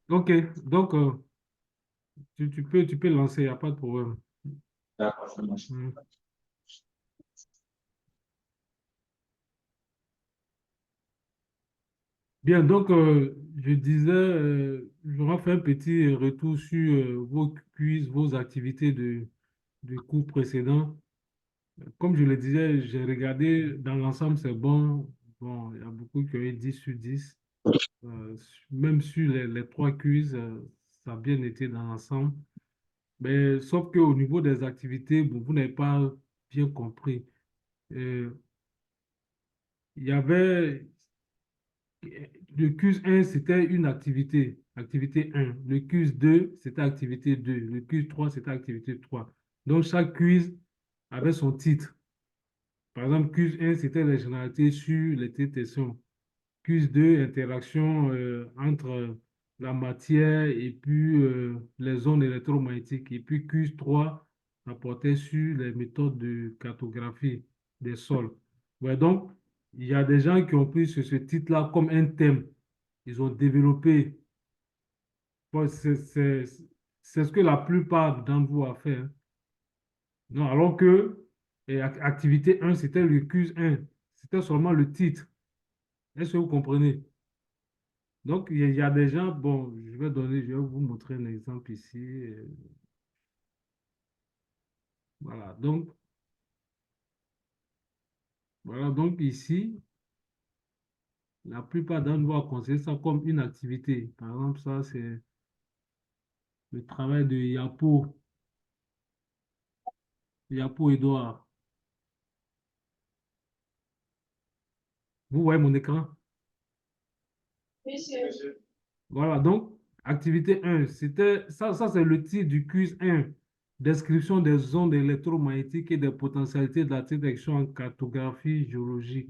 Ok, donc tu peux lancer, il n'y a pas de problème. D'accord, ça marche. Hmm. Bien, donc je disais, je vais faire un petit retour sur vos quiz, vos activités de cours précédents. Comme je le disais, j'ai regardé dans l'ensemble, c'est bon. Bon, il y a beaucoup qui ont eu 10 sur 10. Même sur les trois quiz, ça a bien été dans l'ensemble. Mais sauf qu'au niveau des activités, bon, vous n'avez pas bien compris. Euh, il y avait le quiz 1, c'était une activité, activité 1. Le quiz 2, c'était activité 2. Le quiz 3, c'était activité 3. Donc chaque quiz avait son titre. Par exemple, quiz 1, c'était les généralités sur les TTSons. Quiz 2, interaction entre la matière et puis les ondes électromagnétiques. Et puis quiz 3, rapportait sur les méthodes de cartographie des sols. Ouais, donc, il y a des gens qui ont pris ce titre-là comme un thème. Ils ont développé. Bon, c'est ce que la plupart d'entre vous ont fait, hein. Non, alors que activité 1, c'était le quiz 1. C'était seulement le titre. Est-ce que vous comprenez? Donc, il y a des gens, bon, je vais vous montrer un exemple ici. Voilà, donc ici, la plupart d'entre nous vont considérer ça comme une activité. Par exemple, ça, c'est le travail de Yapo Edouard. Vous voyez mon écran? Oui, monsieur. Voilà, donc, activité 1, ça c'est le titre du quiz 1, description des ondes électromagnétiques et des potentialités de la détection en cartographie géologique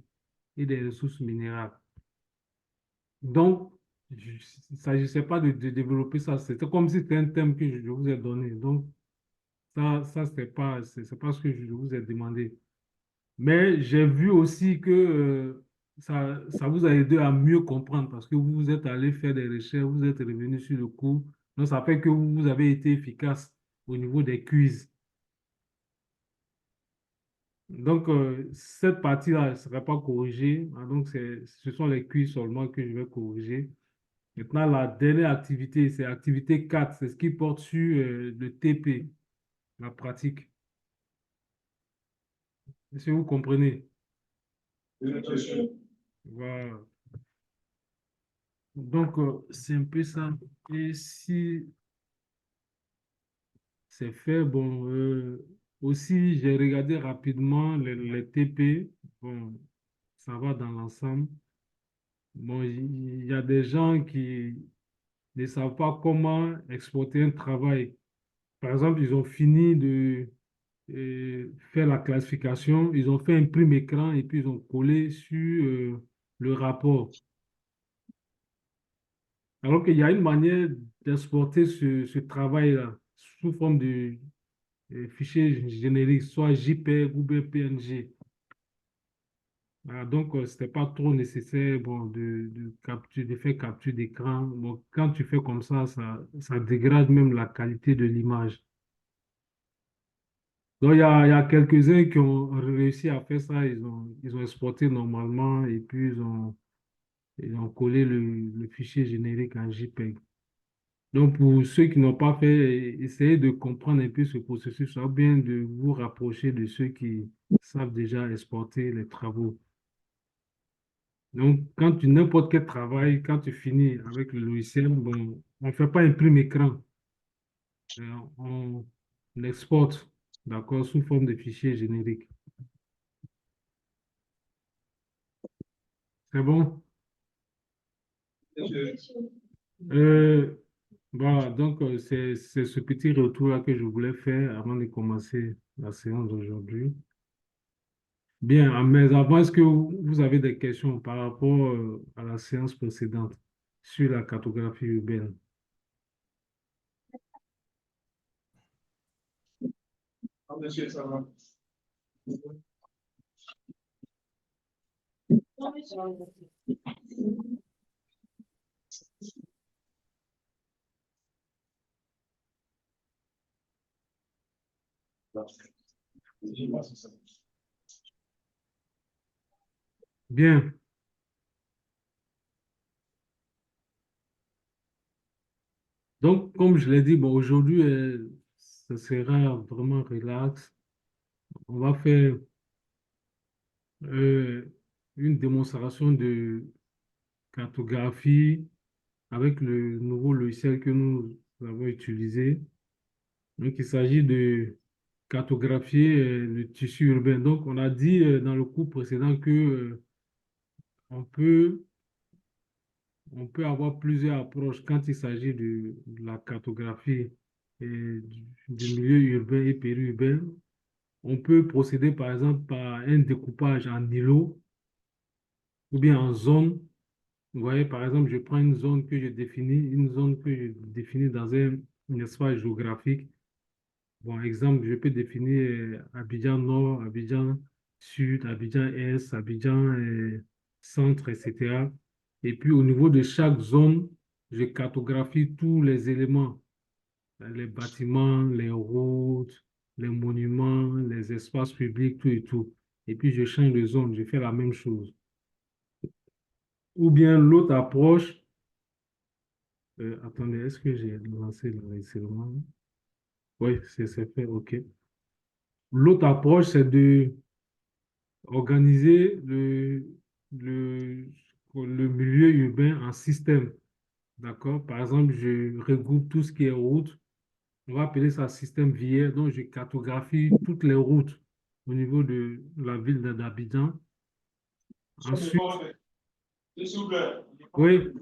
et des ressources minérales. Donc, il ne s'agissait pas de développer ça, c'était comme si c'était un thème que je vous ai donné. Donc, ça c'est pas ce que je vous ai demandé. Mais j'ai vu aussi que ça vous a aidé à mieux comprendre parce que vous êtes allé faire des recherches, vous êtes revenu sur le cours. Donc, ça fait que vous avez été efficace au niveau des quiz. Donc, cette partie-là ne sera pas corrigée. Ah, donc, ce sont les quiz seulement que je vais corriger. Maintenant, la dernière activité, c'est activité 4, c'est ce qui porte sur le TP, la pratique. Est-ce que vous comprenez? Oui, monsieur. Voilà. Donc, c'est un peu ça. Et si c'est fait, bon, aussi, j'ai regardé rapidement les TP. Bon, ça va dans l'ensemble. Bon, il y a des gens qui ne savent pas comment exporter un travail. Par exemple, ils ont fini de faire la classification, ils ont fait un prime écran et puis ils ont collé sur le rapport. Alors qu'il y a une manière d'exporter ce travail-là sous forme de fichier générique, soit JPEG ou bien PNG. Voilà, donc, ce n'était pas trop nécessaire bon, de faire capture d'écran. Bon, quand tu fais comme ça dégrade même la qualité de l'image. Donc, il y a quelques-uns qui ont réussi à faire ça. Ils ont exporté normalement et puis ils ont collé le fichier générique en JPEG. Donc, pour ceux qui n'ont pas fait, essayez de comprendre un peu ce processus, ou bien de vous rapprocher de ceux qui savent déjà exporter les travaux. Donc, n'importe quel travail, quand tu finis avec le logiciel, bon, on ne fait pas imprime écran. On exporte, d'accord, sous forme de fichier générique. C'est bon? Monsieur. Euh, voilà, donc c'est ce petit retour-là que je voulais faire avant de commencer la séance d'aujourd'hui. Bien, mais avant, est-ce que vous avez des questions par rapport à la séance précédente sur la cartographie urbaine? Ah, monsieur, ça va. Bien. Donc, comme je l'ai dit, bon, aujourd'hui, ce sera vraiment relax. On va faire euh, une démonstration de cartographie avec le nouveau logiciel que nous avons utilisé. Donc, il s'agit de cartographier le tissu urbain. Donc, on a dit dans le cours précédent que on peut, on peut avoir plusieurs approches quand il s'agit de la cartographie du milieu urbain et périurbain. On peut procéder, par exemple, par un découpage en îlots ou bien en zones. Vous voyez, par exemple, je prends une zone que je définis dans un espace géographique. Bon, exemple, je peux définir Abidjan Nord, Abidjan Sud, Abidjan Est, Abidjan Centre, etc. Et puis, au niveau de chaque zone, je cartographie tous les éléments, les bâtiments, les routes, les monuments, les espaces publics, tout et tout. Et puis, je change de zone, je fais la même chose. Ou bien l'autre approche, attendez, est-ce que j'ai lancé l'enregistrement? Oui, c'est fait, OK. L'autre approche, c'est de organiser le, le milieu urbain en système. D'accord? Par exemple, je regroupe tout ce qui est route. On va appeler ça système viaire. Donc, je cartographie toutes les routes au niveau de la ville d'Abidjan. Ensuite, oui,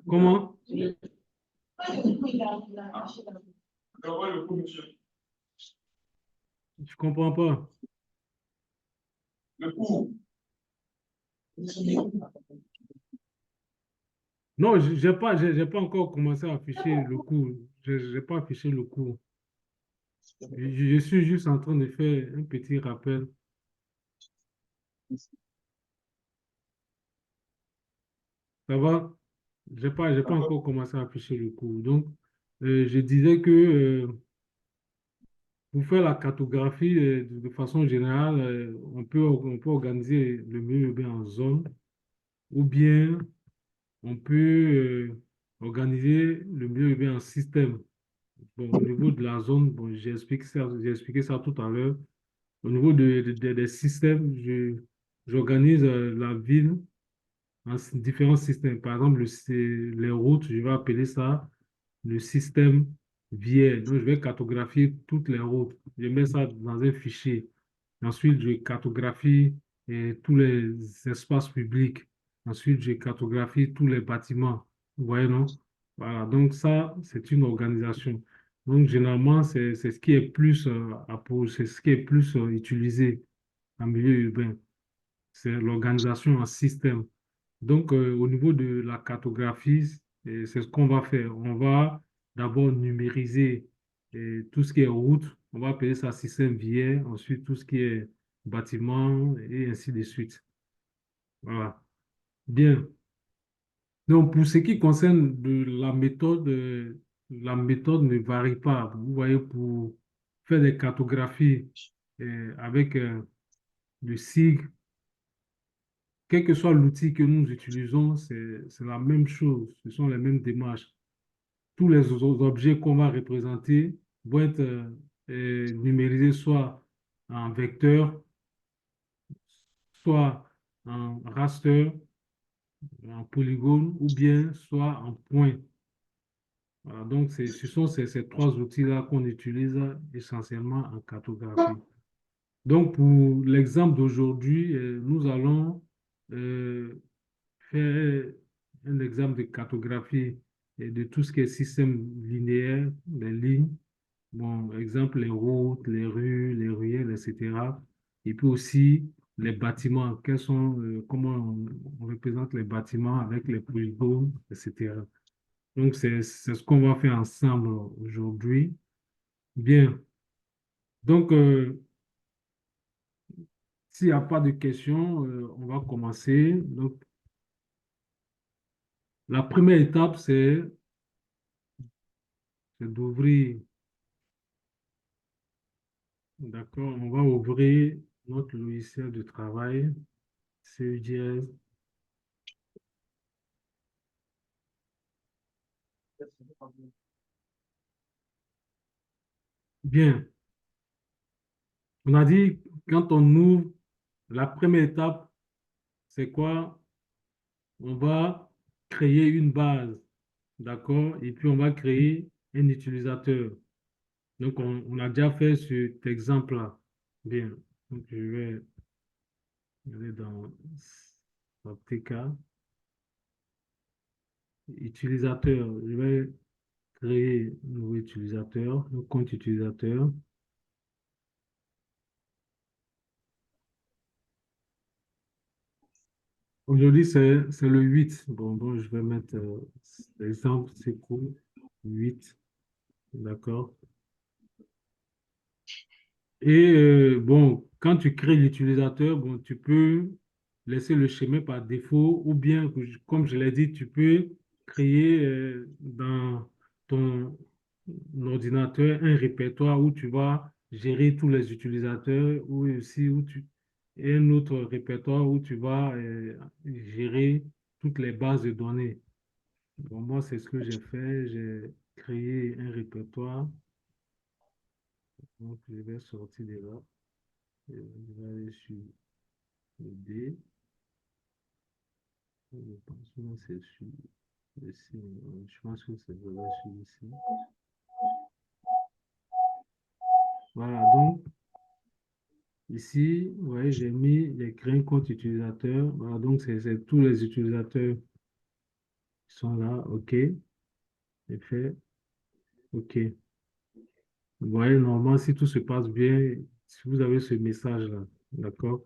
comment? Je comprends pas. Non, j'ai pas encore commencé à afficher le cours. Je n'ai pas affiché le cours. Je suis juste en train de faire un petit rappel. Ça va? J'ai pas encore commencé à afficher le cours. Donc, je disais que pour faire la cartographie de façon générale, on peut organiser le milieu urbain en zone ou bien on peut organiser le milieu urbain en système. Bon, au niveau de la zone, bon, j'ai expliqué ça tout à l'heure. Au niveau des systèmes, j'organise la ville en différents systèmes. Par exemple, les routes, je vais appeler ça le système viaire. Donc, je vais cartographier toutes les routes. Je mets ça dans un fichier. Ensuite, je cartographie tous les espaces publics. Ensuite, je cartographie tous les bâtiments. Vous voyez, non? Voilà, donc ça, c'est une organisation. Donc, généralement, c'est ce qui est plus, c'est ce qui est plus utilisé en milieu urbain. C'est l'organisation en système. Donc, au niveau de la cartographie, c'est ce qu'on va faire. On va d'abord numériser tout ce qui est route. On va appeler ça système viaire. Ensuite, tout ce qui est bâtiment et ainsi de suite. Voilà. Bien. Donc, pour ce qui concerne de la méthode ne varie pas. Vous voyez, pour faire des cartographies avec le SIG, quel que soit l'outil que nous utilisons, c'est la même chose. Ce sont les mêmes démarches. Tous les objets qu'on va représenter vont être numérisés soit en vecteur, soit en raster, en polygone, ou bien soit en point. Voilà, donc, ce sont ces trois outils-là qu'on utilise essentiellement en cartographie. Donc, pour l'exemple d'aujourd'hui, nous allons euh, faire un exemple de cartographie et de tout ce qui est système linéaire, les lignes. Bon, exemple, les routes, les rues, les ruelles, etc. Et puis aussi les bâtiments. Comment on représente les bâtiments avec les polygones, etc. Donc, c'est ce qu'on va faire ensemble aujourd'hui. Bien. Donc, s'il n'y a pas de questions, on va commencer. Donc, La première étape, c'est d'ouvrir. D'accord, on va ouvrir notre logiciel de travail, CEJS. Bien, on a dit, quand on ouvre, la première étape, c'est quoi? On va créer une base, d'accord? Et puis on va créer un utilisateur. Donc on a déjà fait cet exemple-là. Bien, donc je vais aller dans APK, utilisateur. Je vais créer un nouveau utilisateur, un compte utilisateur. Aujourd'hui, c'est le 8. Bon, donc je vais mettre l'exemple, c'est cool. 8, d'accord. Et bon, quand tu crées l'utilisateur, bon, tu peux laisser le schéma par défaut ou bien, comme je l'ai dit, tu peux créer dans ton ordinateur un répertoire où tu vas gérer tous les utilisateurs ou aussi et un autre répertoire où tu vas gérer toutes les bases de données. Bon, moi, c'est ce que j'ai fait. J'ai créé un répertoire. Donc, je vais sortir de là. Je vais aller sur le D. Je pense que c'est sur ici. Je pense que c'est vraiment sur ici. Voilà, donc ici, vous voyez, j'ai créé un compte utilisateur. Voilà, donc c'est tous les utilisateurs qui sont là. OK, c'est fait. OK. Vous voyez, normalement, si tout se passe bien, si vous avez ce message-là, d'accord?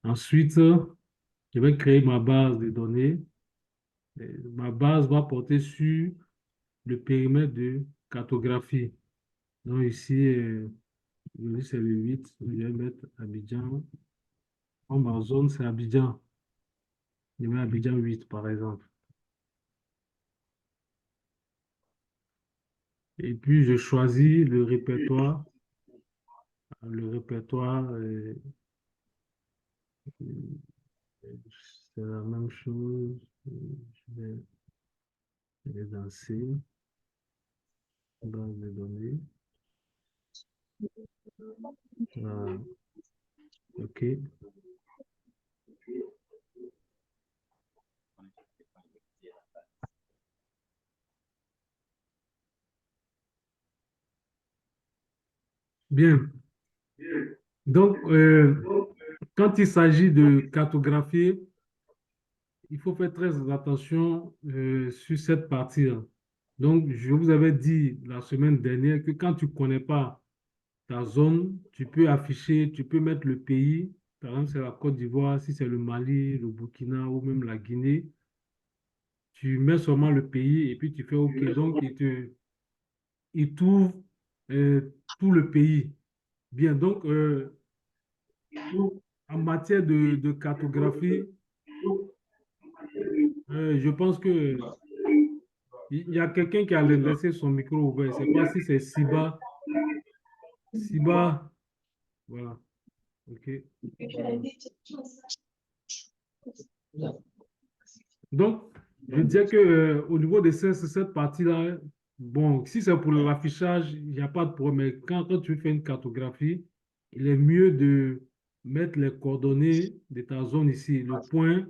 Ensuite, je vais créer ma base de données. Et ma base va porter sur le périmètre de cartographie. Donc ici, aujourd'hui, c'est le 8. Je vais mettre Abidjan. En ma zone, c'est Abidjan. Je mets Abidjan 8, par exemple. Et puis, je choisis le répertoire. Le répertoire, c'est la même chose. Je vais aller dans C, base de données. Voilà. OK. Bien. Donc, quand il s'agit de cartographier, il faut faire très attention sur cette partie-là. Donc, je vous avais dit la semaine dernière que quand tu ne connais pas ta zone, tu peux afficher, tu peux mettre le pays. Par exemple, c'est la Côte d'Ivoire, si c'est le Mali, le Burkina ou même la Guinée, tu mets seulement le pays et puis tu fais OK. Donc, il t'ouvre tout le pays. Bien, donc, en matière de cartographie, je pense que il y a quelqu'un qui a laissé son micro ouvert. Je ne sais pas si c'est Siba. Siba, voilà. OK. Voilà. Donc, je disais que, au niveau de cette partie-là, bon, si c'est pour l'affichage, il n'y a pas de problème. Mais quand tu fais une cartographie, il est mieux de mettre les coordonnées de ta zone ici. Le point,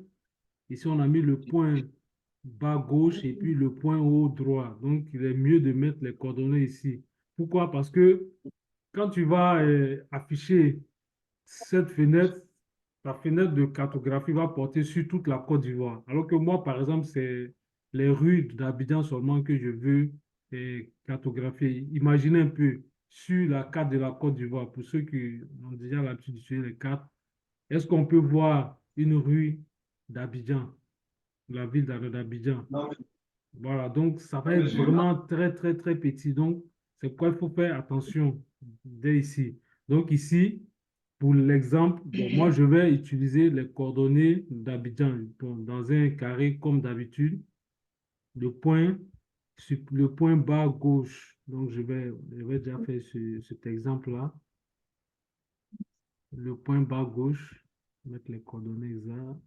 ici, on a mis le point bas gauche et puis le point haut droit. Donc, il est mieux de mettre les coordonnées ici. Pourquoi? Parce que quand tu vas afficher cette fenêtre, la fenêtre de cartographie va porter sur toute la Côte d'Ivoire. Alors que moi, par exemple, c'est les rues d'Abidjan seulement que je veux cartographier. Imaginez un peu sur la carte de la Côte d'Ivoire, pour ceux qui ont déjà l'habitude d'utiliser les cartes, est-ce qu'on peut voir une rue d'Abidjan, la ville d'Abidjan? Voilà, donc ça va être vraiment très, très, très petit. Donc, c'est pourquoi il faut faire attention dès ici. Donc, ici, pour l'exemple, bon, moi, je vais utiliser les coordonnées d'Abidjan. Bon, dans un carré comme d'habitude. le sur le point bas gauche. Donc, je vais déjà faire cet exemple-là. Le point bas gauche, mettre les coordonnées exactes.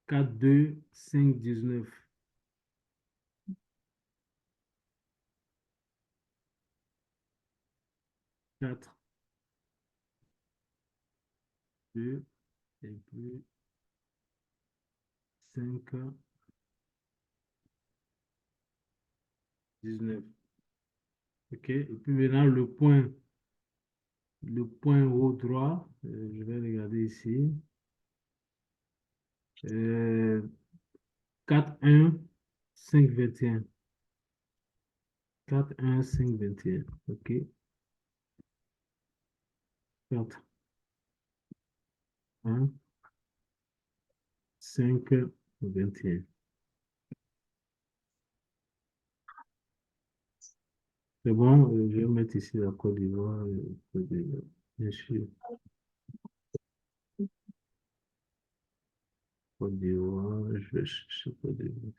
4, 2, 5, 19. 4, 2, et puis 5, 19. OK. Et puis maintenant, le point haut droit, je vais regarder ici. 4, 1, 5, 21. 4, 1, 5, 21. OK. 4, 1, 5, 21. C'est bon, je vais mettre ici la Côte d'Ivoire. Côte d'Ivoire, bien sûr. Côte d'Ivoire, je vais chercher Côte d'Ivoire.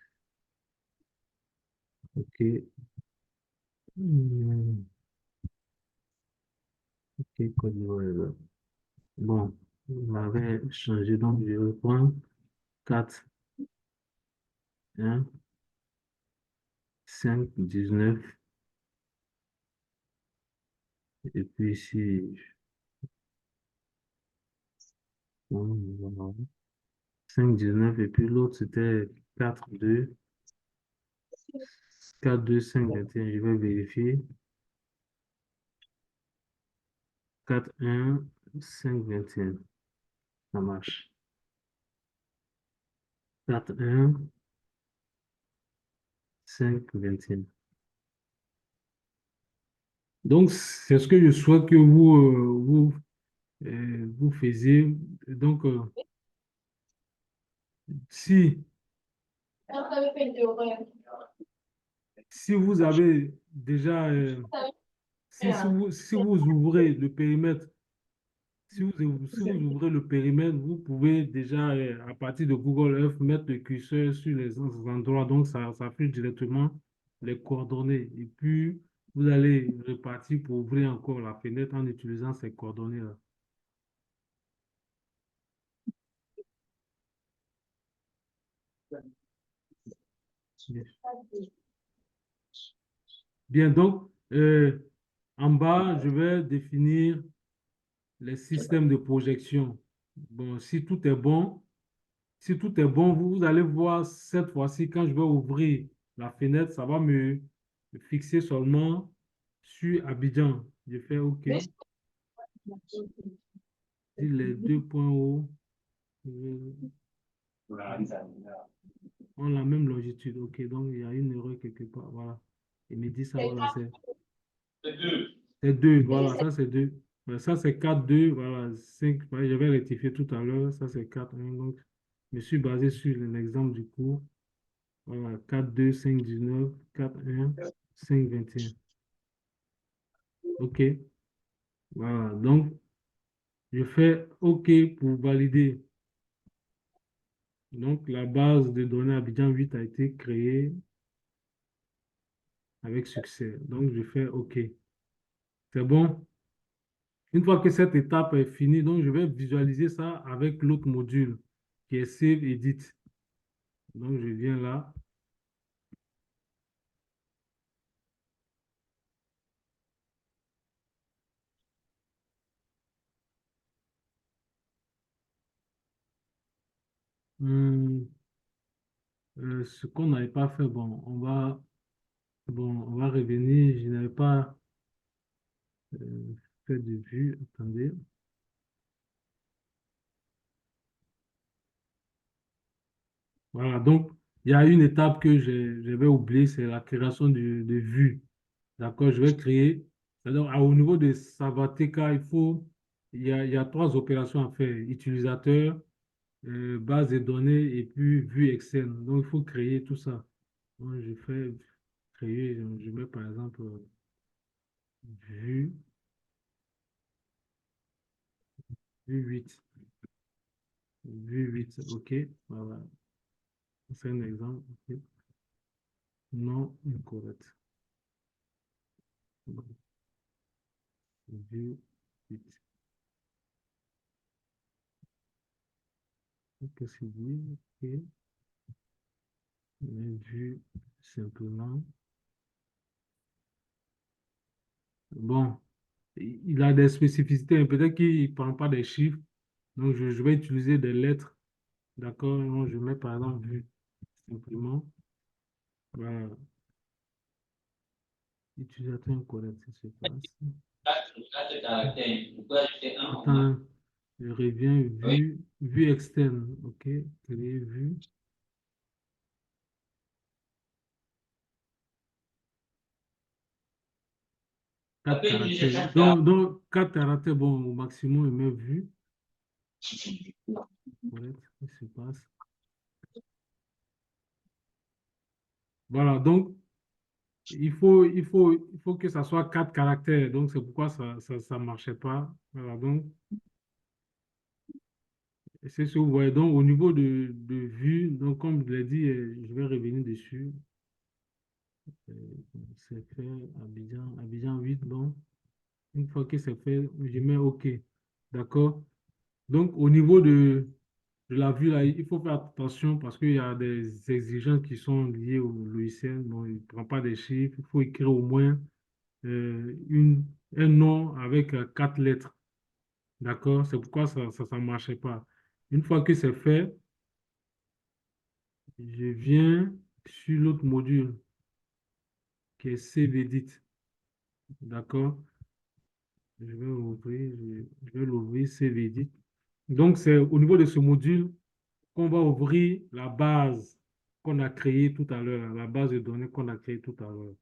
OK. Hmm, OK, Côte d'Ivoire est là. Bon, on avait changé, donc je vais prendre 4, 1, 5, 19. Et puis ici, voilà. 5, 19. Et puis l'autre, c'était 4, 2, 4, 2, 5, 21. Je vais vérifier. 4, 1, 5, 21. Ça marche. 4, 1, 5, 21. Donc, c'est ce que je souhaite que vous faisiez. Donc, si, si vous avez déjà, si vous ouvrez le périmètre, si vous ouvrez le périmètre, vous pouvez déjà, à partir de Google Earth, mettre le curseur sur les endroits. Donc, ça affiche directement les coordonnées. Et puis, vous allez repartir pour ouvrir encore la fenêtre en utilisant ces coordonnées-là. Bien, donc, en bas, je vais définir les systèmes de projection. Bon, si tout est bon, vous allez voir cette fois-ci, quand je vais ouvrir la fenêtre, ça va me fixer seulement sur Abidjan. Je fais OK. Si les deux points hauts ont la même longitude. OK, donc il y a une erreur quelque part. Voilà. Il me dit ça, voilà, c'est 2. Voilà, ça c'est 2. Ça c'est 4 2 voilà, 5. Voilà, je vais rectifier tout à l'heure. Ça c'est 4 1. Donc, je me suis basé sur l'exemple du cours. Voilà, 4 2 5 19 4 1 5 21. OK. Voilà, donc je fais OK pour valider. Donc, la base de données Abidjan 8 a été créée avec succès. Donc, je fais OK. C'est bon. Une fois que cette étape est finie, donc je vais visualiser ça avec l'autre module qui est Save Edit. Donc, je viens là. Hmm, ce qu'on n'avait pas fait, bon, on va revenir. Je n'avais pas fait de vue. Attendez. Voilà, donc il y a une étape que j'avais oubliée, c'est la création de vues. D'accord, je vais créer. Alors, au niveau de Savateka, il y a trois opérations à faire. Utilisateur, base de données et puis vue externe. Donc, il faut créer tout ça. Donc, je fais créer, je mets par exemple vue, vue 8. Vue 8, OK. Voilà, c'est un exemple. OK. Non incorrect. Vue 8. Qu'est-ce qu'il dit? Ok. Vue simplement. Bon, il a des spécificités. Peut-être qu'il ne prend pas des chiffres. Donc, je vais utiliser des lettres. D'accord? Donc, je mets par exemple vue simplement. Voilà. Utilisateur incorrect, ça se passe. Quatre caractères. Vous pouvez ajouter un en bas. Attends, je reviens, Oui. vue externe. OK, créer vue. Ça Quatre peut utiliser caractères. chaque carte. Donc, quatre caractères, bon, au maximum, je mets vue. Correct, ça se passe. Voilà, donc, il faut que ça soit quatre caractères. Donc, c'est pourquoi ça marchait pas. Voilà, donc, c'est ce que vous voyez. Donc, au niveau de vue, donc, comme je l'ai dit, je vais revenir dessus. Euh, C'est fait Abidjan 8, bon. Une fois que c'est fait, je mets OK. D'accord? Donc, au niveau de la vue, là, il faut faire attention parce qu'il y a des exigences qui sont liées au logiciel. Bon, il ne prend pas des chiffres. Il faut écrire au moins un nom avec quatre lettres. D'accord? C'est pourquoi ça ne marchait pas. Une fois que c'est fait, je viens sur l'autre module qui est CVEdit. D'accord? Je vais l'ouvrir, CVEdit. Donc, c'est au niveau de ce module qu'on va ouvrir la base qu'on a créée tout à l'heure, la base de données qu'on a créée tout à l'heure.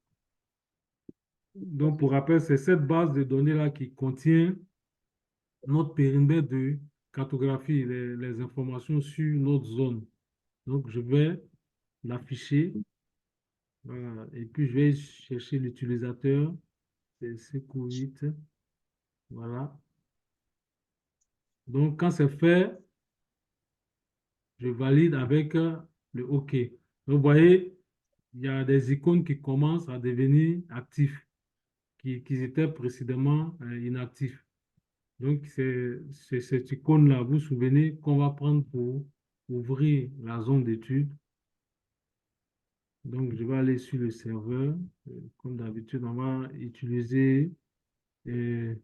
Donc, pour rappel, c'est cette base de données-là qui contient notre périmètre de cartographie, les informations sur notre zone. Donc, je vais l'afficher. Voilà. Et puis, je vais chercher l'utilisateur. C'est Seco8. Voilà. Donc, quand c'est fait, je valide avec le OK. Donc, vous voyez, il y a des icônes qui commencent à devenir actifs, qui étaient précédemment inactifs. Donc, c'est cette icône-là, vous vous souvenez, qu'on va prendre pour ouvrir la zone d'étude. Donc, je vais aller sur le serveur. Comme d'habitude, on va utiliser euh,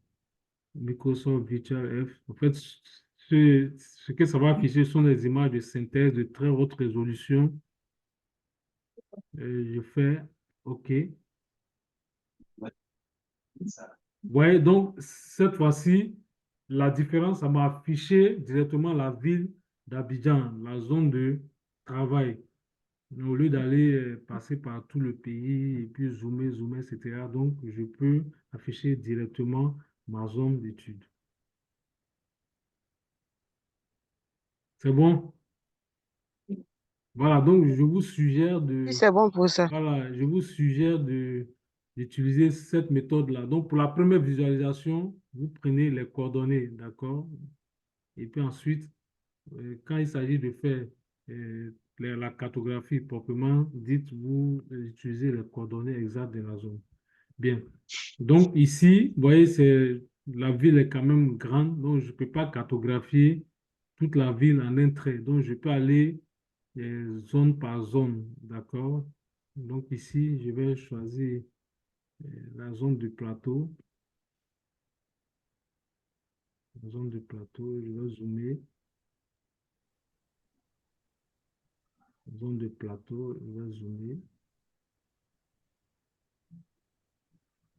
Microsoft Virtual F. En fait, ce que ça va afficher sont des images de synthèse de très haute résolution. Je fais OK. Ouais, donc cette fois-ci, la différence, ça m'a affiché directement la ville d'Abidjan, la zone de travail. Au lieu d'aller passer par tout le pays et puis zoomer, etc. Donc, je peux afficher directement ma zone d'étude. C'est bon? Voilà, donc je vous suggère Oui, de, c'est bon pour ça. voilà, je vous suggère d'utiliser cette méthode-là. Donc, pour la première visualisation, vous prenez les coordonnées, d'accord? Et puis ensuite, quand il s'agit de faire la cartographie proprement dite, vous utilisez les coordonnées exactes de la zone. Bien. Donc ici, vous voyez, la ville est quand même grande, donc je ne peux pas cartographier toute la ville en un trait. Donc je peux aller zone par zone, d'accord? Donc ici, je vais choisir la zone du plateau. La zone du plateau, je vais zoomer. Zone de plateau, je vais zoomer.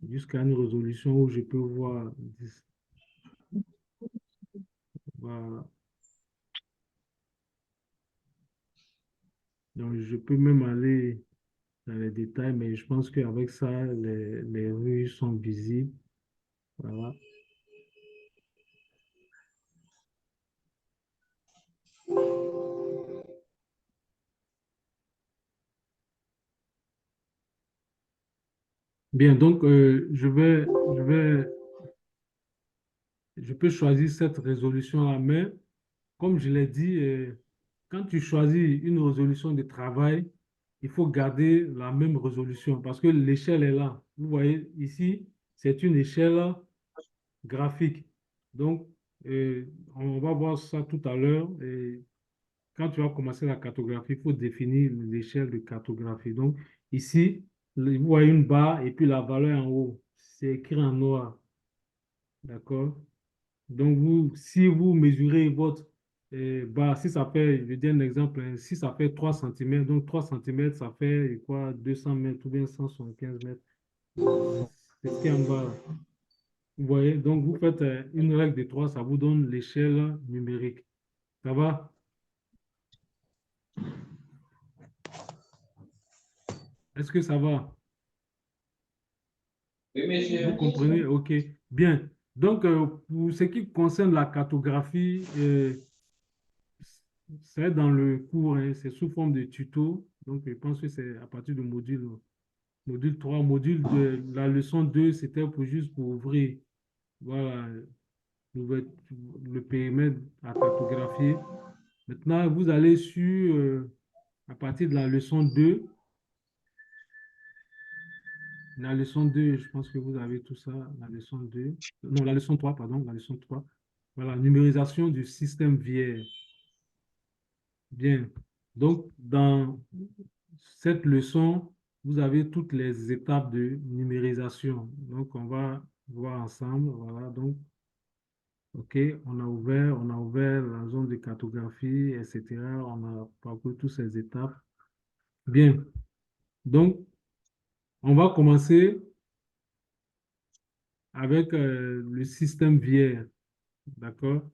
Jusqu'à une résolution où je peux voir. Voilà. Donc, je peux même aller dans les détails, mais je pense qu'avec ça, les rues sont visibles. Voilà. Bien, donc, je peux choisir cette résolution-là, mais comme je l'ai dit, quand tu choisis une résolution de travail, il faut garder la même résolution parce que l'échelle est là. Vous voyez, ici, c'est une échelle graphique. Donc, on va voir ça tout à l'heure. Et quand tu vas commencer la cartographie, il faut définir l'échelle de cartographie. Donc, ici, vous voyez une barre et puis la valeur en haut. C'est écrit en noir. D'accord? Donc, si vous mesurez votre barre, si ça fait, je dis un exemple, hein, si ça fait 3 cm, donc 3 cm, ça fait quoi, 200 mètres ou bien 175 mètres. C'est ce qui est en bas là. Vous voyez? Donc, vous faites une règle de 3, ça vous donne l'échelle numérique. Ça va? Est-ce que ça va? Oui, Vous monsieur. comprenez? OK. Bien. Donc, pour ce qui concerne la cartographie, c'est dans le cours, hein, c'est sous forme de tuto. Donc, je pense que c'est à partir du module 3, module de la leçon 2, c'était juste pour ouvrir, voilà, le périmètre à cartographier. Maintenant, vous allez sur, à partir de la leçon 2, la leçon 2, je pense que vous avez tout ça, la leçon 2. Non, la leçon 3, pardon, la leçon 3. Voilà, numérisation du système VR. Bien. Donc, dans cette leçon, vous avez toutes les étapes de numérisation. Donc, on va voir ensemble. Voilà, donc, OK, on a ouvert la zone de cartographie, etc. On a parcouru toutes ces étapes. Bien. Donc, on va commencer avec le système VR. D'accord?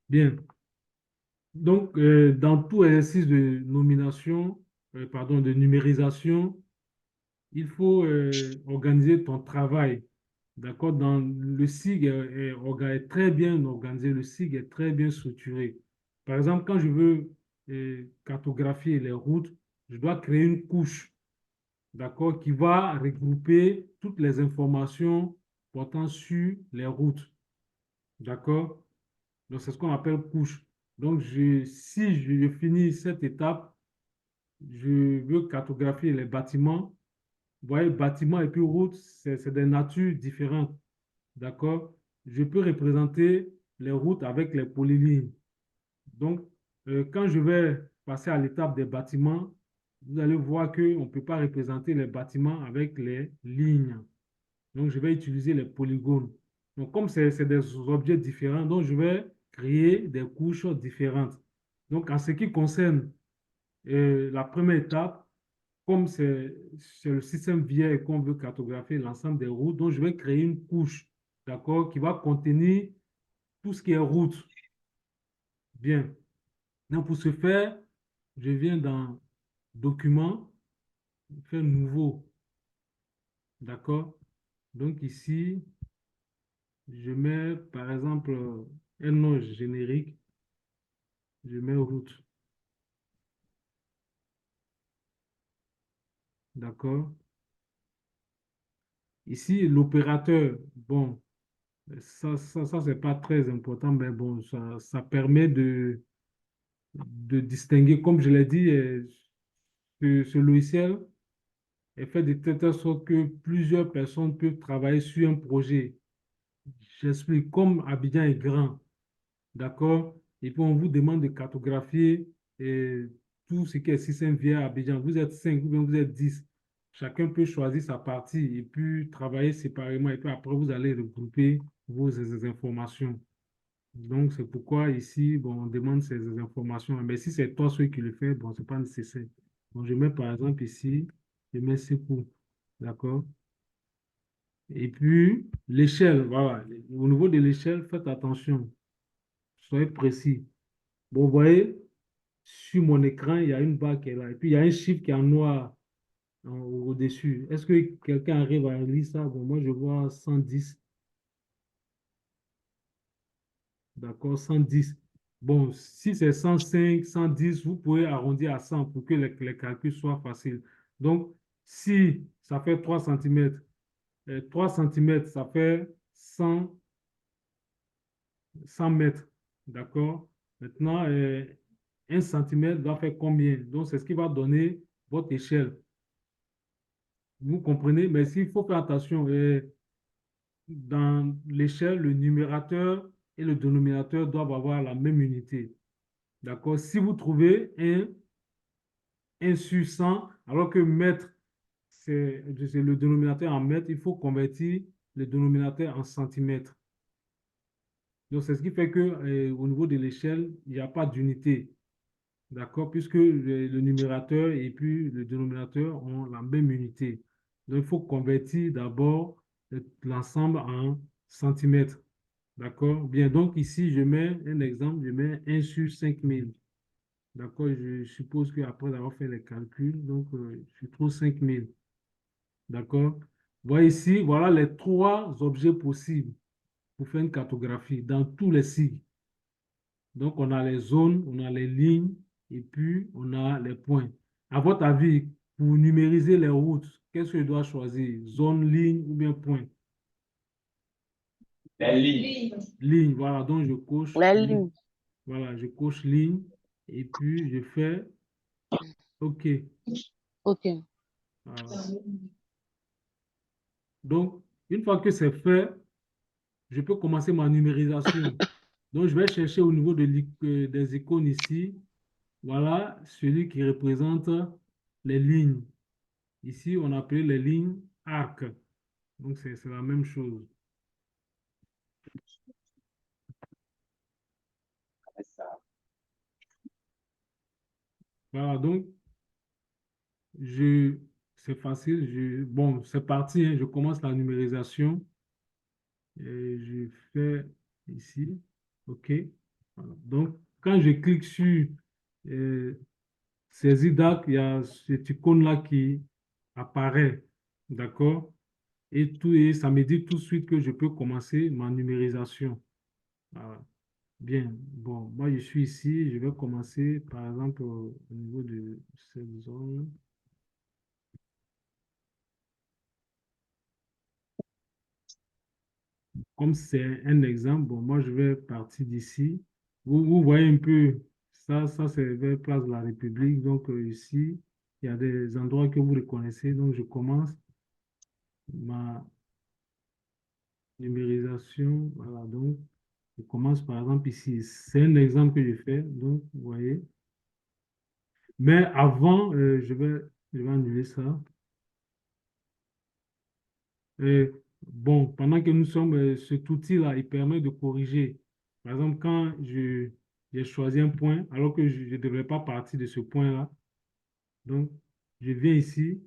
Bien. Donc, dans tout exercice de nomination, pardon, de numérisation, il faut organiser ton travail. D'accord? Dans le SIG est très bien organisé, le SIG est très bien structuré. Par exemple, quand je veux cartographier les routes, je dois créer une couche, d'accord, qui va regrouper toutes les informations portant sur les routes. D'accord? Donc, c'est ce qu'on appelle couche. Donc, si je finis cette étape, je veux cartographier les bâtiments. Vous voyez, bâtiment et puis route, c'est des natures différentes. D'accord? Je peux représenter les routes avec les polylignes. Donc, quand je vais passer à l'étape des bâtiments, vous allez voir qu'on ne peut pas représenter les bâtiments avec les lignes. Donc, je vais utiliser les polygones. Donc, comme c'est des objets différents, donc je vais créer des couches différentes. Donc, en ce qui concerne la première étape, comme c'est le système vierge qu'on veut cartographier l'ensemble des routes, donc je vais créer une couche, d'accord, qui va contenir tout ce qui est route. Bien. Donc, pour ce faire, je viens dans Document, faire Nouveau, d'accord. Donc, ici, je mets, par exemple, un nom générique, je mets route, d'accord. Ici, l'opérateur, bon, ça c'est pas très important, mais bon, ça permet de distinguer, comme je l'ai dit, ce logiciel est fait de telle sorte que plusieurs personnes peuvent travailler sur un projet. J'explique, comme Abidjan est grand, d'accord? Et puis on vous demande de cartographier tout ce qui est système via Abidjan. Vous êtes 5 ou bien vous êtes 10. Chacun peut choisir sa partie et puis travailler séparément. Et puis après, vous allez regrouper vos informations. Donc, c'est pourquoi ici, bon, on demande ces informations. Mais si c'est toi celui qui le fait, bon, c'est pas nécessaire. Donc, je mets par exemple ici, je mets secours. D'accord? Et puis, l'échelle, voilà. Au niveau de l'échelle, faites attention. Soyez précis. Bon, vous voyez, sur mon écran, il y a une barre qui est là. Et puis, il y a un chiffre qui est en noir au-dessus. Est-ce que quelqu'un arrive à lire ça? Bon, moi, je vois 110. D'accord, 110. Bon, si c'est 105, 110, vous pouvez arrondir à 100 pour que les calculs soient faciles. Donc, si ça fait 3 cm, 3 cm, ça fait 100 mètres. D'accord? Maintenant, 1 cm va faire combien? Donc, c'est ce qui va donner votre échelle. Vous comprenez? Mais s'il faut faire attention, dans l'échelle, le numérateur et le dénominateur doivent avoir la même unité. D'accord? Si vous trouvez 1 sur 100, alors que mètre, c'est le dénominateur en mètres, il faut convertir le dénominateur en centimètres. Donc, c'est ce qui fait que, au niveau de l'échelle, il n'y a pas d'unité. D'accord? Puisque le numérateur et puis le dénominateur ont la même unité. Donc, il faut convertir d'abord l'ensemble en centimètres. D'accord? Bien, donc ici, je mets un exemple, je mets 1 sur 5000. D'accord? Je suppose qu'après avoir fait les calculs, donc je trouve 5000. D'accord? Voyez ici, voilà les trois objets possibles pour faire une cartographie dans tous les signes. Donc, on a les zones, on a les lignes et puis on a les points. À votre avis, pour numériser les routes, qu'est-ce que je dois choisir? Zone, ligne ou bien point? La ligne. Ligne, voilà. Donc, je coche La ligne. ligne. Voilà, je coche ligne et puis je fais OK. OK. Voilà. Donc, une fois que c'est fait, je peux commencer ma numérisation. Donc, je vais chercher au niveau des icônes ici. Voilà, celui qui représente les lignes. Ici, on appelle les lignes arc. Donc, c'est la même chose. Voilà, donc, c'est facile. Bon, c'est parti, hein, je commence la numérisation. Et je fais ici. OK. Voilà. Donc, quand je clique sur euh, saisie date, il y a cette icône-là qui apparaît. D'accord? Et ça me dit tout de suite que je peux commencer ma numérisation. Voilà. Bien. Bon, moi, je suis ici. Je vais commencer, par exemple, au niveau de cette zone. Comme c'est un exemple, bon, moi, je vais partir d'ici. Vous voyez un peu, ça c'est vers Place de la République. Donc, ici, il y a des endroits que vous reconnaissez. Donc, je commence ma numérisation. Voilà, donc, je commence par exemple ici. C'est un exemple que je fais. Donc, vous voyez. Mais avant, je vais annuler ça. Bon, pendant que nous sommes, cet outil-là, il permet de corriger. Par exemple, quand j'ai choisi un point, alors que je ne devrais pas partir de ce point-là, donc je viens ici,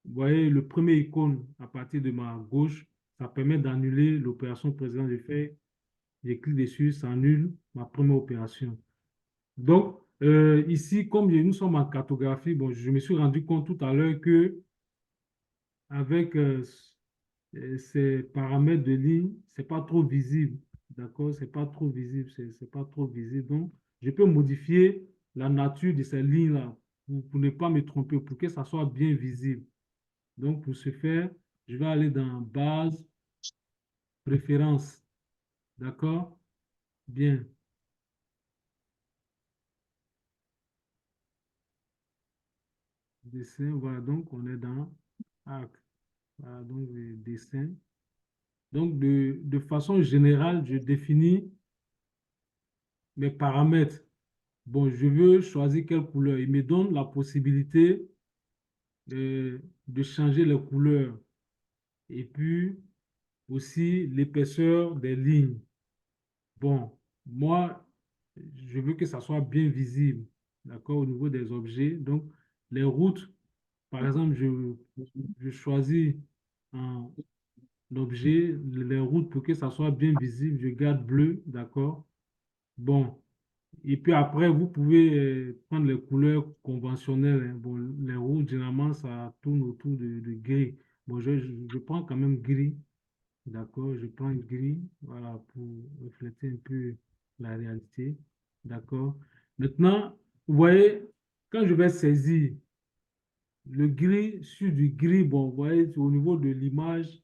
vous voyez le premier icône à partir de ma gauche, ça permet d'annuler l'opération précédente. Je clique dessus, ça annule ma première opération. Donc, ici, comme nous sommes en cartographie, bon, je me suis rendu compte tout à l'heure que avec ces paramètres de ligne, c'est pas trop visible. D'accord? C'est pas trop visible. C'est pas trop visible. Donc, je peux modifier la nature de ces lignes-là pour ne pas me tromper, pour que ça soit bien visible. Donc, pour ce faire, je vais aller dans Base, Préférences. D'accord? Bien. Dessin, voilà. Donc, on est dans Arc. Voilà, donc, le dessin. Donc, de façon générale, je définis mes paramètres. Bon, je veux choisir quelle couleur. Il me donne la possibilité de changer les couleurs et puis aussi l'épaisseur des lignes. Bon, moi, je veux que ça soit bien visible, d'accord, au niveau des objets. Donc, les routes, par exemple, je choisis un objet, les routes pour que ça soit bien visible, je garde bleu, d'accord. Bon, et puis après, vous pouvez prendre les couleurs conventionnelles, hein. Bon, les rouges, généralement, ça tourne autour de gris. Bon, je prends quand même gris. D'accord? Je prends gris, voilà, pour refléter un peu la réalité. D'accord? Maintenant, vous voyez, quand je vais saisir le gris sur du gris, bon, vous voyez, au niveau de l'image,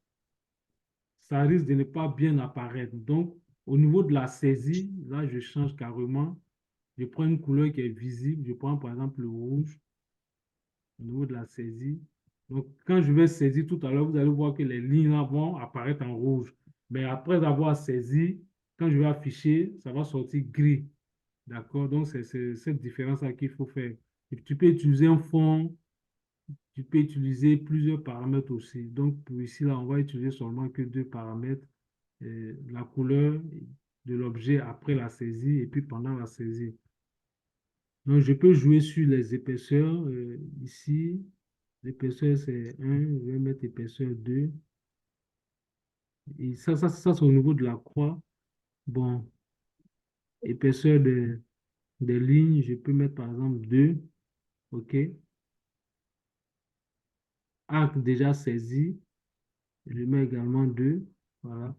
ça risque de ne pas bien apparaître. Donc, au niveau de la saisie, là, je change carrément. Je prends une couleur qui est visible. Je prends par exemple le rouge. au niveau de la saisie. Donc, quand je vais saisir tout à l'heure, vous allez voir que les lignes là vont apparaître en rouge. Mais après avoir saisi, quand je vais afficher, ça va sortir gris. D'accord? Donc, c'est cette différence-là qu'il faut faire. Et tu peux utiliser un fond, tu peux utiliser plusieurs paramètres aussi. Donc, pour ici, là, on va utiliser seulement que deux paramètres. La couleur de l'objet après la saisie et puis pendant la saisie. Donc, je peux jouer sur les épaisseurs. Ici, l'épaisseur, c'est 1. Je vais mettre épaisseur 2. Et ça c'est au niveau de la croix. Bon, épaisseur des lignes, je peux mettre par exemple 2. OK. Arc déjà saisi, je mets également 2. Voilà.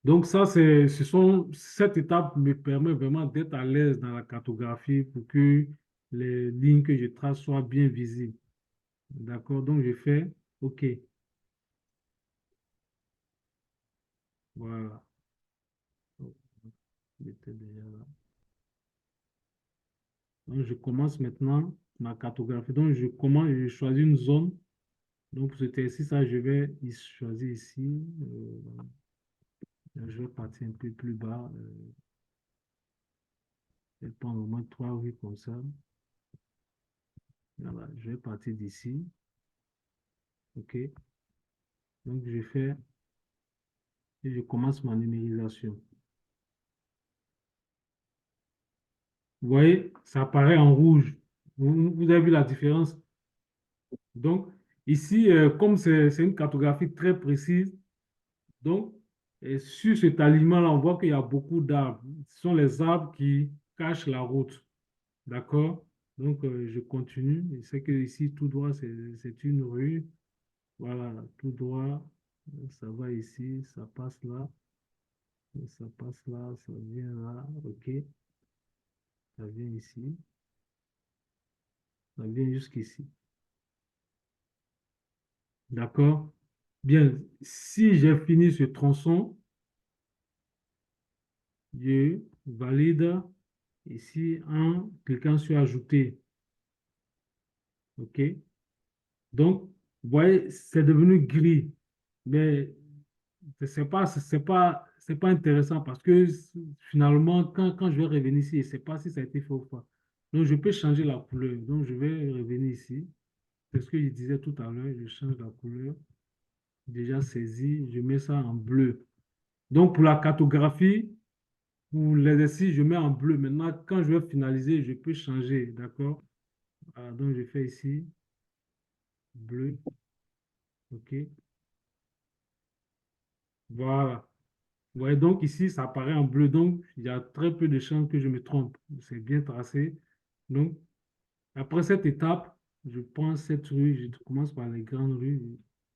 Donc, cette étape me permet vraiment d'être à l'aise dans la cartographie pour que les lignes que je trace soient bien visibles. D'accord? Donc, je fais OK. Voilà. Oh, j'étais déjà là. Donc, je commence maintenant ma cartographie. Donc, je choisis une zone. Donc, pour cet exercice-là, je vais choisir ici. Je vais partir un peu plus bas. Je vais prendre au moins 3 rues comme ça. Voilà, je vais partir d'ici. OK. Donc, je fais et je commence ma numérisation. Vous voyez, ça apparaît en rouge. Vous avez vu la différence? Donc, ici, comme c'est une cartographie très précise, donc, et sur cet alignement-là, on voit qu'il y a beaucoup d'arbres. Ce sont les arbres qui cachent la route. D'accord? Donc, je continue. Je sais que ici, tout droit, c'est une rue. Voilà, tout droit. Ça va ici, ça passe là, ça passe là, ça vient là. OK, ça vient ici, ça vient jusqu'ici. D'accord? Bien, si j'ai fini ce tronçon, je valide ici en cliquant sur Ajouter. OK? Donc, vous voyez, c'est devenu gris. Mais c'est pas intéressant parce que finalement, quand je vais revenir ici, je ne sais pas si ça a été fait ou pas. Donc, je peux changer la couleur. Donc, je vais revenir ici. C'est ce que je disais tout à l'heure. Je change la couleur. Déjà saisi, je mets ça en bleu. Donc, pour la cartographie, pour l'exercice, je mets en bleu. Maintenant, quand je vais finaliser, je peux changer. D'accord? Voilà, donc, je fais ici bleu. OK. Voilà. Vous voyez, donc ici, ça apparaît en bleu. Donc, il y a très peu de chances que je me trompe. C'est bien tracé. Donc, après cette étape, je prends cette rue. Je commence par les grandes rues.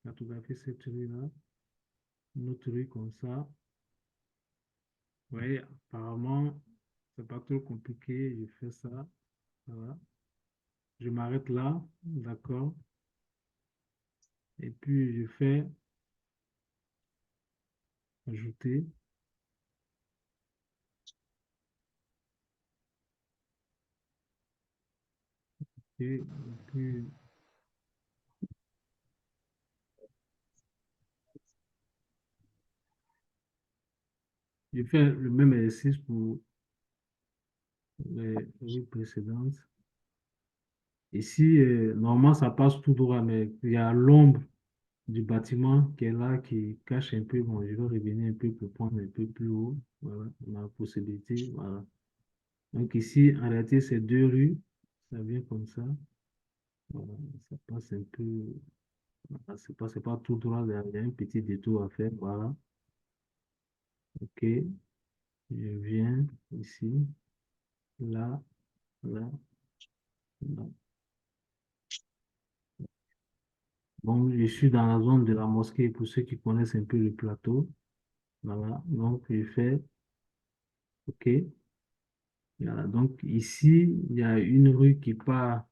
Je photographie cette rue-là. Une autre rue comme ça. Vous voyez, apparemment, c'est pas trop compliqué. Je fais ça. Voilà. Je m'arrête là. D'accord. Et puis, je fais ajouter. Et puis, je fais le même exercice pour les rues précédentes. Ici, normalement, ça passe tout droit, mais il y a l'ombre du bâtiment qui est là, qui cache un peu. Bon, je vais revenir un peu pour prendre un peu plus haut. Voilà, on a la possibilité. Voilà. Donc ici, en réalité, c'est 2 rues. Ça vient comme ça. Voilà, ça passe un peu. Voilà, c'est pas tout droit, il y a un petit détour à faire. Voilà. OK. Je viens ici, là, là, là. Bon, je suis dans la zone de la mosquée pour ceux qui connaissent un peu le plateau. Voilà. Donc, je fais OK. Voilà, donc ici, il y a une rue qui part,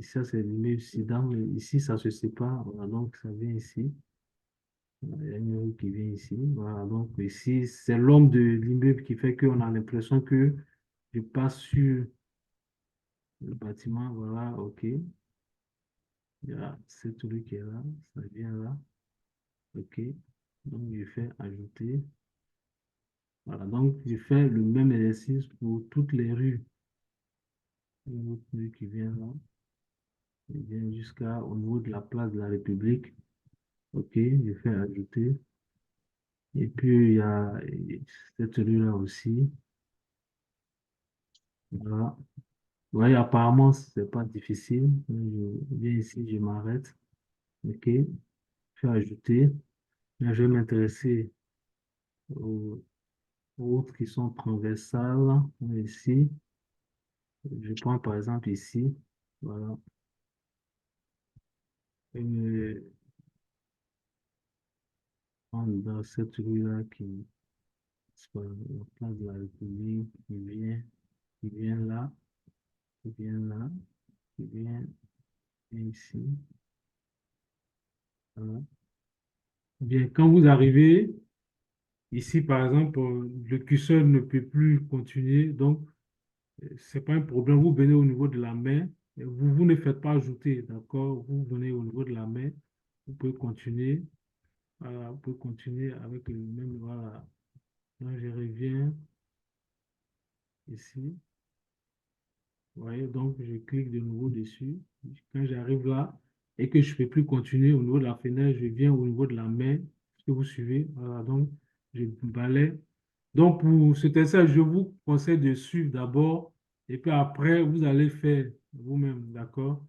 ça c'est l'immeuble Sidan, ici ça se sépare, voilà, donc ça vient ici. Voilà, il y a une rue qui vient ici, voilà, donc ici c'est l'ombre de l'immeuble qui fait qu'on a l'impression que je passe sur Le bâtiment, voilà, OK. Il y a cette rue qui est là, ça vient là. OK. Donc, je fais ajouter. Voilà, donc je fais le même exercice pour toutes les rues. Une autre rue qui vient là, qui vient jusqu'au niveau de la place de la République. OK, je fais ajouter. Et puis, il y a cette rue-là aussi. Voilà. Oui, apparemment, c'est pas difficile. Je viens ici, je m'arrête. OK, je fais ajouter. Là, je vais m'intéresser aux routes qui sont transversales. Ici, je prends par exemple ici. Voilà. Et dans cette rue-là c'est la place de la République, qui vient là, qui vient là, qui vient ici. Voilà. Bien, quand vous arrivez ici, par exemple, le curseur ne peut plus continuer, donc c'est pas un problème. Vous venez au niveau de la main, vous ne faites pas ajouter, d'accord? Vous venez au niveau de la main, vous pouvez continuer, voilà, vous pouvez continuer avec le même, voilà. Là, je reviens ici. Vous voyez, donc je clique de nouveau dessus. Quand j'arrive là et que je ne peux plus continuer au niveau de la fenêtre, je viens au niveau de la main. Est-ce que vous suivez? Voilà, donc je balaie. Donc pour ce test, je vous conseille de suivre d'abord et puis après, vous allez faire vous-même, d'accord?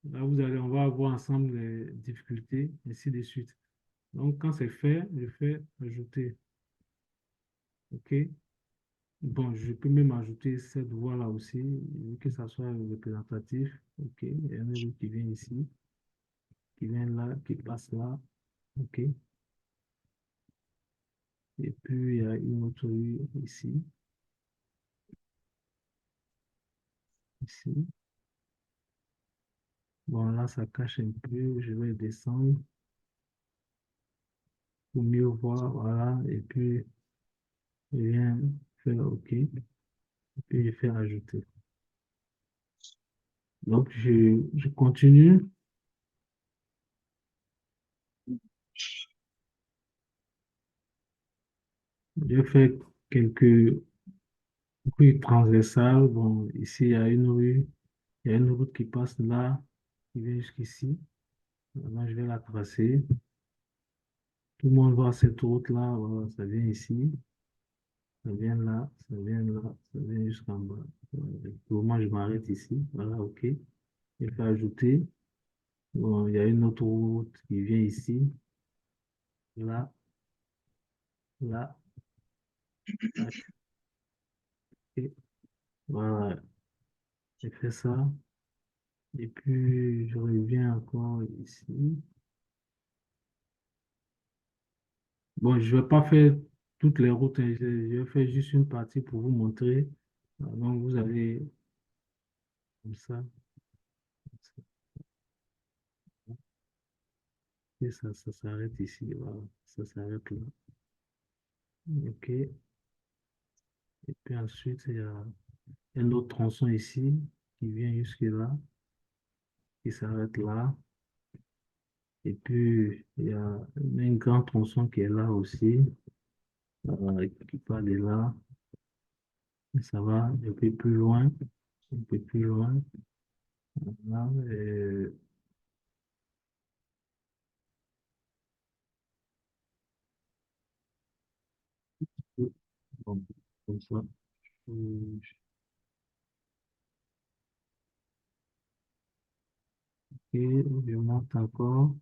Là, on va voir ensemble les difficultés, ainsi de suite. Donc quand c'est fait, je fais ajouter. OK? Bon, je peux même ajouter cette voie-là aussi, que ça soit représentatif. OK, il y a une route qui vient ici, qui vient là, qui passe là. OK. Et puis, il y a une autre rue ici, ici. Bon, là, ça cache un peu. Je vais descendre pour mieux voir. Voilà. Et puis, je viens faire OK. Et puis, je fais ajouter. Donc, je continue. Je fais quelques rues transversales. Bon, ici, il y a une rue. Il y a une route qui passe là, qui vient jusqu'ici. Maintenant, je vais la tracer. Tout le monde voit cette route-là. Voilà, ça vient ici, ça vient là, ça vient là, ça vient jusqu'en bas. Pour moi, je m'arrête ici. Voilà, OK. Je fais ajouter. Bon, il y a une autre route qui vient ici, là, là. OK. Voilà, j'ai fait ça. Et puis, je reviens encore ici. Bon, je ne vais pas faire toutes les routes, hein. Je vais faire juste une partie pour vous montrer. Donc, vous avez comme ça, et ça s'arrête ici. Voilà, ça s'arrête là. OK. Et puis ensuite, il y a un autre tronçon ici qui vient jusque là, qui s'arrête là. Et puis, il y a un grand tronçon qui est là aussi, qui part de là. Et ça va un peu plus loin, un peu plus loin. Voilà, bon, comme ça. Euh, Et je monte encore.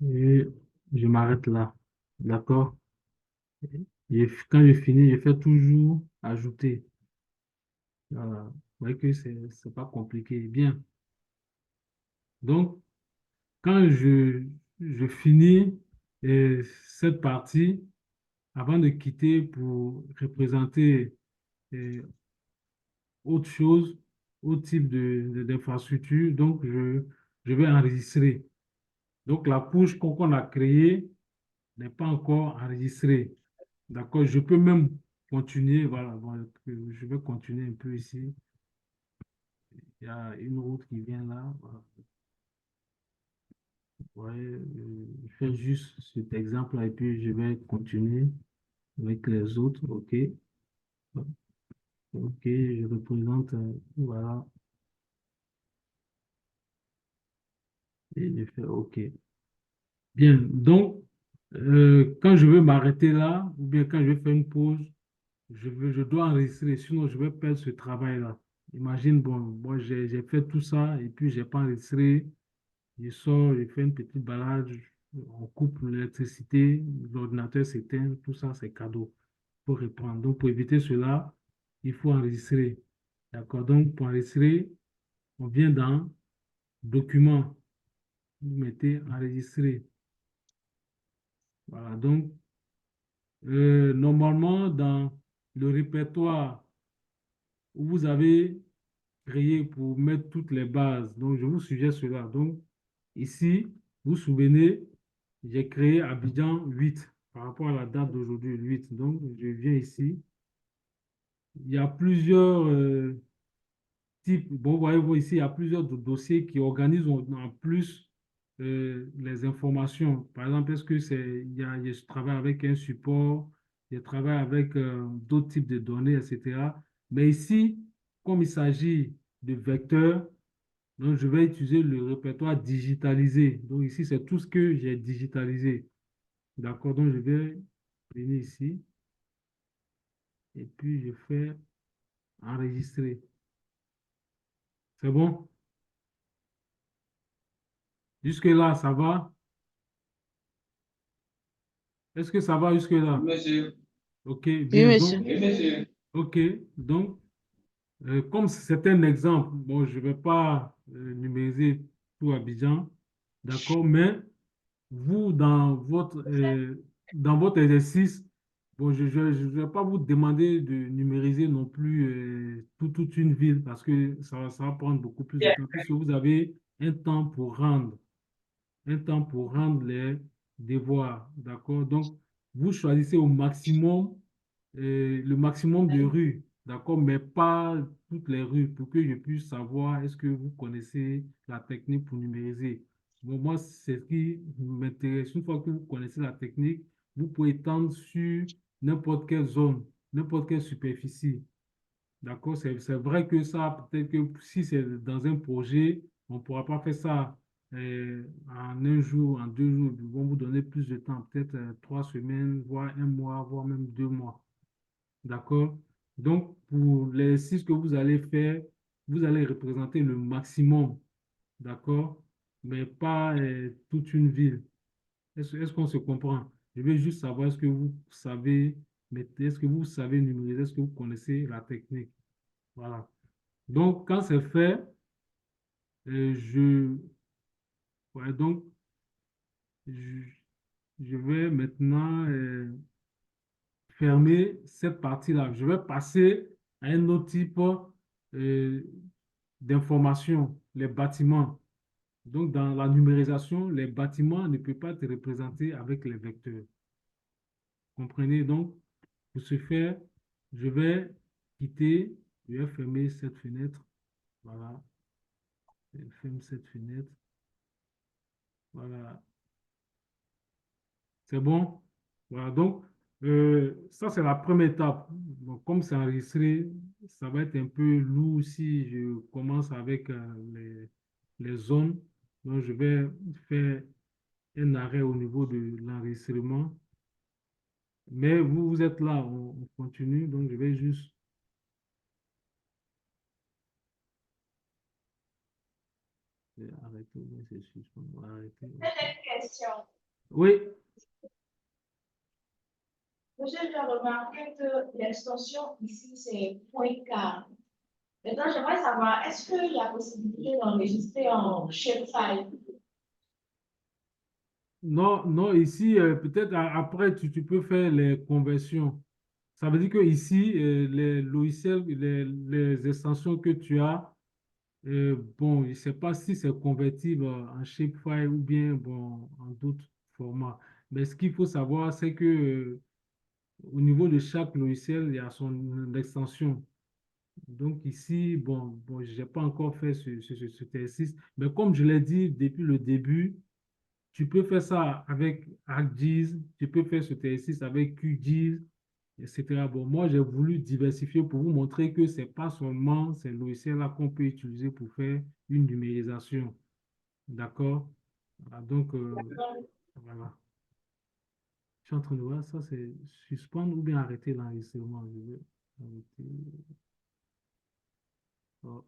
Et je m'arrête là. D'accord? Quand je finis, je fais toujours ajouter. Voilà. Vous voyez que c'est pas compliqué. Bien. Donc, quand je finis cette partie, avant de quitter pour représenter euh, autre chose, autre type d'infrastructure, donc je vais enregistrer. Donc, la couche qu'on a créée, n'est pas encore enregistré. D'accord? Je peux même continuer. Voilà, voilà, je vais continuer un peu ici. Il y a une route qui vient là. Voilà. Ouais, je fais juste cet exemple-là et puis je vais continuer avec les autres. OK. OK, je représente. Voilà. Et je fais OK. Bien. Donc, quand je veux m'arrêter là, ou bien quand je vais faire une pause, je dois enregistrer, sinon je vais perdre ce travail-là. Imagine, bon, moi j'ai fait tout ça et puis j'ai pas enregistré. Je sors, je fais une petite balade, on coupe l'électricité, l'ordinateur s'éteint, tout ça c'est cadeau pour reprendre. Donc pour éviter cela, il faut enregistrer. D'accord? Donc pour enregistrer, on vient dans Document, vous mettez enregistrer. Voilà, donc normalement dans le répertoire où vous avez créé pour mettre toutes les bases. Donc, je vous suggère cela. Donc, ici, vous vous souvenez, j'ai créé Abidjan 8 par rapport à la date d'aujourd'hui, 8. Donc, je viens ici. Il y a plusieurs types. Bon, voyez-vous ici, il y a plusieurs dossiers qui organisent en plus les informations. Par exemple, est-ce que je travaille avec un support, je travaille avec d'autres types de données, etc. Mais ici, comme il s'agit de vecteurs, donc, je vais utiliser le répertoire digitalisé. Donc, ici, c'est tout ce que j'ai digitalisé. D'accord? Donc, je vais venir ici et puis je fais enregistrer. C'est bon? Jusque-là, ça va? Est-ce que ça va jusque-là? Oui, monsieur. OK, Oui, bien. monsieur. Donc, Oui, monsieur. OK. Donc, comme c'est un exemple, bon, je ne vais pas numériser tout Abidjan. D'accord? Mais vous, dans votre exercice, bon, je ne vais pas vous demander de numériser non plus toute une ville parce que ça va prendre beaucoup plus de temps puisque vous avez un temps pour rendre les devoirs. D'accord? Donc, vous choisissez au maximum le maximum de rues, d'accord, mais pas toutes les rues pour que je puisse savoir est-ce que vous connaissez la technique pour numériser. Bon, moi, c'est ce qui m'intéresse. Une fois que vous connaissez la technique, vous pouvez étendre sur n'importe quelle zone, n'importe quelle superficie. D'accord? C'est vrai que ça, peut-être que si c'est dans un projet, on ne pourra pas faire ça en un jour, en 2 jours. Ils vont vous donner plus de temps, peut-être 3 semaines, voire un mois, voire même 2 mois. D'accord? Donc, pour l'exercice que vous allez faire, vous allez représenter le maximum. D'accord? Mais pas toute une ville. Est-ce qu'on se comprend? Je veux juste savoir est-ce que vous savez, est-ce que vous savez numériser, est-ce que vous connaissez la technique? Voilà. Donc, quand c'est fait, euh, ouais, donc, je, je vais maintenant fermer cette partie-là. Je vais passer à un autre type euh, d'information, les bâtiments. Donc, dans la numérisation, les bâtiments ne peuvent pas être représentés avec les vecteurs. Comprenez? Donc, pour ce faire, je vais quitter, je vais fermer cette fenêtre. Voilà. Je ferme cette fenêtre. Voilà. C'est bon? Voilà. Donc, ça, c'est la première étape. Donc, comme c'est enregistré, ça va être un peu lourd si je commence avec les zones. Donc, je vais faire un arrêt au niveau de l'enregistrement. Mais vous, vous êtes là, on continue. Donc, je vais juste arrêter. C'est suspendre. On va arrêter. J'ai une question. Oui, Monsieur, j'ai remarqué que l'extension ici, c'est point .car. Maintenant, j'aimerais savoir, est-ce qu'il y a possibilité d'enregistrer en shapefile? non, non, ici, peut-être après, tu peux faire les conversions. Ça veut dire que ici, les logiciels, les extensions que tu as, bon, je ne sais pas si c'est convertible en shapefile ou bien bon, en d'autres formats. Mais ce qu'il faut savoir, c'est que au niveau de chaque logiciel, il y a son extension. Donc ici, bon, je n'ai pas encore fait ce exercice, mais comme je l'ai dit depuis le début, tu peux faire ça avec ArcGIS, tu peux faire ce exercice avec QGIS, etc. Bon, moi, j'ai voulu diversifier pour vous montrer que ce n'est pas seulement ces logiciels-là qu'on peut utiliser pour faire une numérisation. D'accord? Voilà, donc, voilà. Je suis en train de voir ça, c'est suspendre ou bien arrêter l'enregistrement. Je vais arrêter. Oh.